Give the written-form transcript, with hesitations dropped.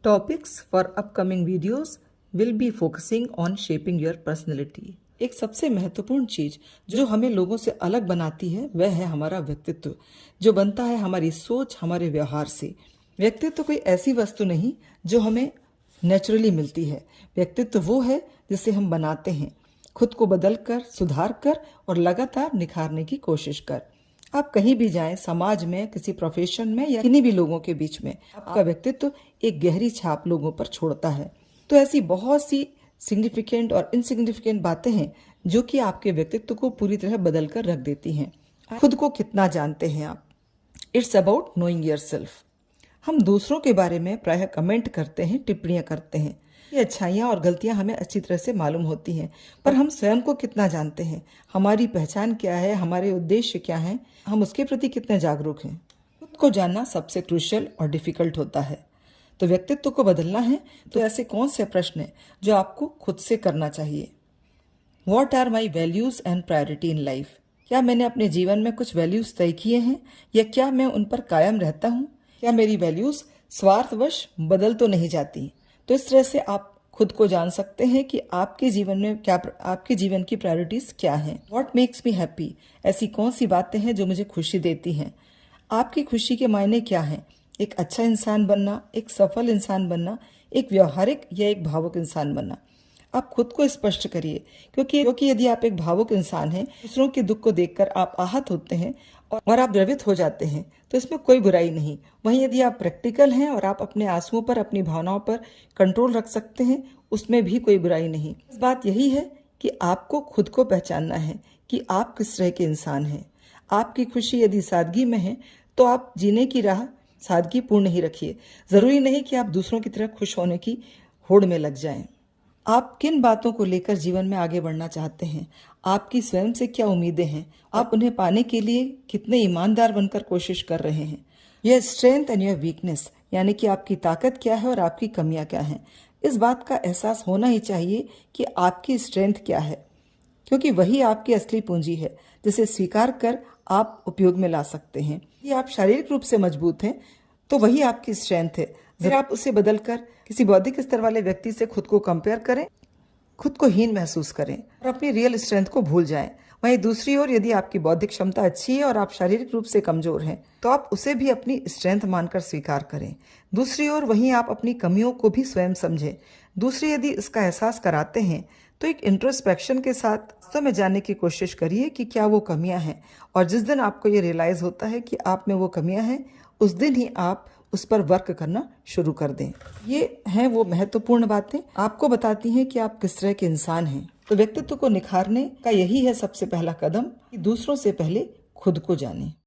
Topics for upcoming videos will be focusing on shaping your personality. एक सबसे महत्वपूर्ण चीज जो हमें लोगों से अलग बनाती है वह है हमारा व्यक्तित्व, जो बनता है हमारी सोच, हमारे व्यवहार से। व्यक्तित्व कोई ऐसी वस्तु नहीं जो हमें नेचुरली मिलती है। व्यक्तित्व वो है जिसे हम बनाते हैं, खुद को बदल कर, सुधार कर और लगातार निखारने की कोशिश कर। आप कहीं भी जाएं, समाज में, किसी प्रोफेशन में या किन्हीं भी लोगों के बीच में, आपका व्यक्तित्व एक गहरी छाप लोगों पर छोड़ता है। तो ऐसी बहुत सी सिग्निफिकेंट और इनसिग्निफिकेंट बातें हैं जो कि आपके व्यक्तित्व को पूरी तरह बदल कर रख देती हैं। खुद को कितना जानते हैं आप? It's about knowing yourself. हम दूसरों के बारे में प्रायः कमेंट करते हैं, टिप्पणियां करते हैं। ये अच्छाइयाँ और गलतियां हमें अच्छी तरह से मालूम होती हैं, पर हम स्वयं को कितना जानते हैं? हमारी पहचान क्या है? हमारे उद्देश्य क्या हैं? हम उसके प्रति कितने जागरूक हैं? खुद को जानना सबसे क्रूशियल और डिफिकल्ट होता है। तो व्यक्तित्व को बदलना है तो ऐसे कौन से प्रश्न हैं जो आपको खुद से करना चाहिए? What are my values and priority in life? क्या मैंने अपने जीवन में कुछ वैल्यूज तय किए हैं या क्या मैं उन पर कायम रहता हूँ? क्या मेरी वैल्यूज स्वार्थवश बदल तो नहीं जाती? तो इस तरह से आप खुद को जान सकते हैं कि आपके जीवन में आपके जीवन की प्रायोरिटीज क्या हैं। What makes me happy? ऐसी कौन सी बातें हैं जो मुझे खुशी देती हैं? आपकी खुशी के मायने क्या हैं? एक अच्छा इंसान बनना, एक सफल इंसान बनना, एक व्यवहारिक या एक भावुक इंसान बनना? आप खुद को स्पष्ट करिए, क्योंकि यदि आप एक भावुक इंसान हैं, दूसरों के दुख को देखकर आप आहत होते हैं और आप द्रवित हो जाते हैं, तो इसमें कोई बुराई नहीं। वहीं यदि आप प्रैक्टिकल हैं और आप अपने आंसुओं पर, अपनी भावनाओं पर कंट्रोल रख सकते हैं, उसमें भी कोई बुराई नहीं। इस बात यही है कि आपको खुद को पहचानना है कि आप किस तरह के इंसान हैं। आपकी खुशी यदि सादगी में है तो आप जीने की राह सादगी पूर्ण ही रखिए। जरूरी नहीं कि आप दूसरों की तरह खुश होने की होड़ में लग जाएं। आप किन बातों को लेकर जीवन में आगे बढ़ना चाहते हैं? आपकी स्वयं से क्या उम्मीदें हैं? आप उन्हें पाने के लिए कितने ईमानदार बनकर कोशिश कर रहे हैं? यह स्ट्रेंथ एंड योर वीकनेस, यानी कि आपकी ताकत क्या है और आपकी कमियां क्या हैं। इस बात का एहसास होना ही चाहिए कि आपकी स्ट्रेंथ क्या है, क्योंकि वही आपकी असली पूंजी है जिसे स्वीकार कर आप उपयोग में ला सकते हैं। यदि आप शारीरिक रूप से मजबूत हैं तो वही आपकी स्ट्रेंथ है। जरा आप उसे बदलकर किसी बौद्धिक स्तर वाले व्यक्ति से खुद को कंपेयर करें, खुद को हीन महसूस करें और अपनी रियल स्ट्रेंथ को भूल जाएं। वहीं दूसरी ओर यदि आपकी बौद्धिक क्षमता अच्छी है और आप शारीरिक रूप से कमजोर हैं तो आप उसे भी अपनी स्ट्रेंथ मानकर स्वीकार करें। दूसरी ओर वहीं आप अपनी कमियों को भी स्वयं समझें। दूसरे यदि इसका एहसास कराते हैं तो एक इंट्रोस्पेक्शन के साथ वास्तव में जानने की कोशिश करिए कि क्या वो कमियां हैं, और जिस दिन आपको ये रियलाइज होता है कि आप में वो कमियां हैं, उस दिन ही आप उस पर वर्क करना शुरू कर दें। ये हैं वो महत्वपूर्ण बातें, आपको बताती हैं कि आप किस तरह के इंसान हैं। तो व्यक्तित्व को निखारने का यही है सबसे पहला कदम कि दूसरों से पहले खुद को जानें।